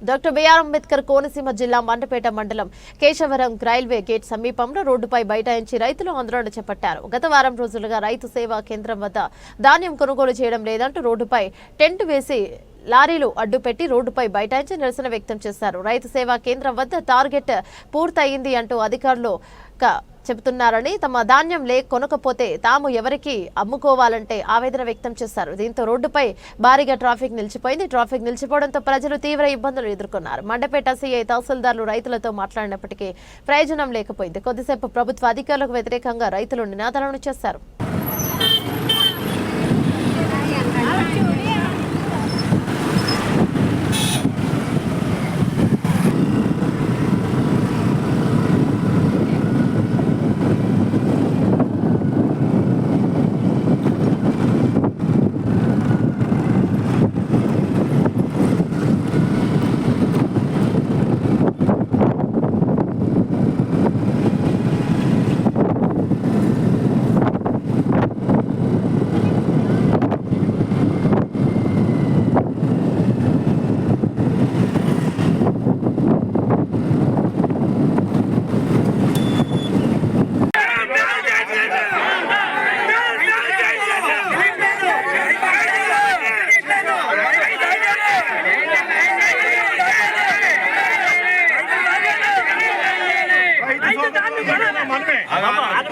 Doctor BR Ambedkar Konaseema జిల్లా మండపేట మండలం Kesavaram railway gate సమీపంలో రోడ్డుపై బైఠాయించి రైతులు ఆందోళన చేపట్టారు. గత వారం రోజులుగా రైతు సేవా కేంద్రం వద్ద ధాన్యం కొనుగోలు చేయడం లేదంటూ రోడ్డుపై టెంట్ వేసి లారీలు అడ్డుపెట్టి రోడ్డుపై బైఠాయించి నిరసన వ్యక్తం చేశారు. రైతు సేవా కేంద్రం వద్ద టార్గెట్ పూర్తయింది అంటూ అధికారులు చెబుతున్నారని, తమ ధాన్యం కొనకపోతే తాము ఎవరికి అమ్ముకోవాలంటే ఆవేదన వ్యక్తం చేశారు. దీంతో రోడ్డుపై భారీగా ట్రాఫిక్ నిలిచిపోయింది. ట్రాఫిక్ నిలిచిపోవడంతో ప్రజలు తీవ్ర ఇబ్బందులు ఎదుర్కొన్నారు. మండపేట సీఐ తహసీల్దార్లు రైతులతో మాట్లాడినప్పటికీ ప్రయోజనం లేకపోయింది. కొద్దిసేపు ప్రభుత్వ అధికారులకు వ్యతిరేకంగా రైతులు నినాదాలను చేశారు.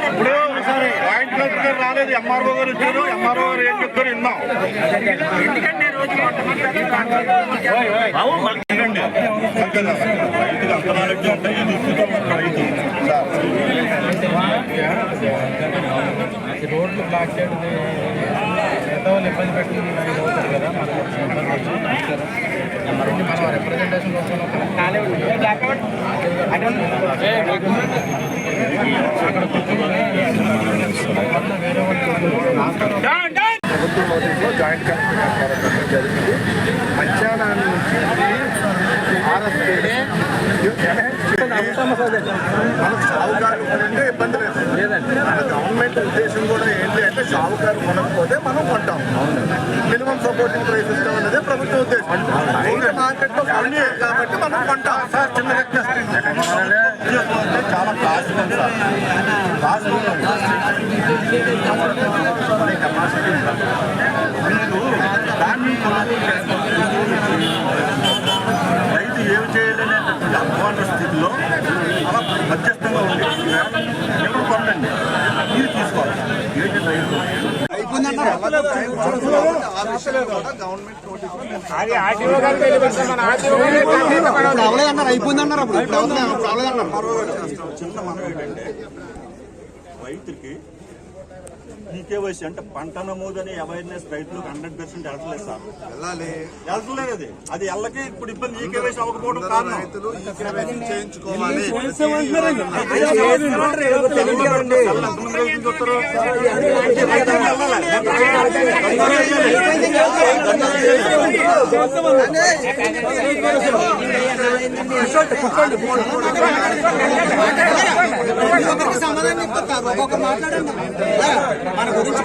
ఇప్పుడు రాలేదు, ఎంఆర్ఓ గారు వచ్చారు. ఎంఆర్ఓ గారు ఏం చెప్తారు విన్నాం. రైతుకి అంత నాలెడ్జ్ ఉంటాయి. రోడ్లు బ్లాక్ చేయడం వాళ్ళు ఇబ్బంది పెట్టుకుని కదా మనం రిప్రజెంటేషన్ కోసం ప్రభుత్వం నోటీసులో జాయింట్ కలెక్టర్ జరిగింది. మధ్యాహ్నాన్ని నుంచి మనకు సాగుకారు కొనంటే ఇబ్బంది లేదండి. మన గవర్నమెంట్ ఉద్దేశం కూడా ఏంటి అంటే సాగుకారు కొనకపోతే మనం కొంటాం. మినిమం సపోర్టింగ్ ప్రైస్ సిస్టమ్ అనేది ప్రభుత్వ ఉద్దేశం. మార్కెట్లో ఫండ్ కాబట్టి మనం కొంటాం. సార్ చిన్న చాలా కాస్ట్ ఉంది సార్. కాస్ట్ కెపాసిటీ దాన్ని రైతు ఏమి చేయలేనటువంటి అధ్వాన స్థితిలో అలా మధ్యస్థంగా ఉంది. ఎవరు కొనండి, మీరు తీసుకోవాలి. ఏంటి రైతు అయిపోయిందన్నారు. అప్పుడు చిన్న మనం ఏంటంటే రైతుకి ఈకేవైసీ అంటే పంట నమోదు అనే అవేర్నెస్ రైతులకు 100% వెళ్ళట్లేదు సార్. వెళ్ళట్లేదు. అది ఎల్లకి ఇప్పుడు ఇబ్బంది. ఈకేవైసీ అవ్వకపోవడం కారణం రైతులు చేయించుకోవాలి. సమాధానం మాట్లాడండి. మన గురించి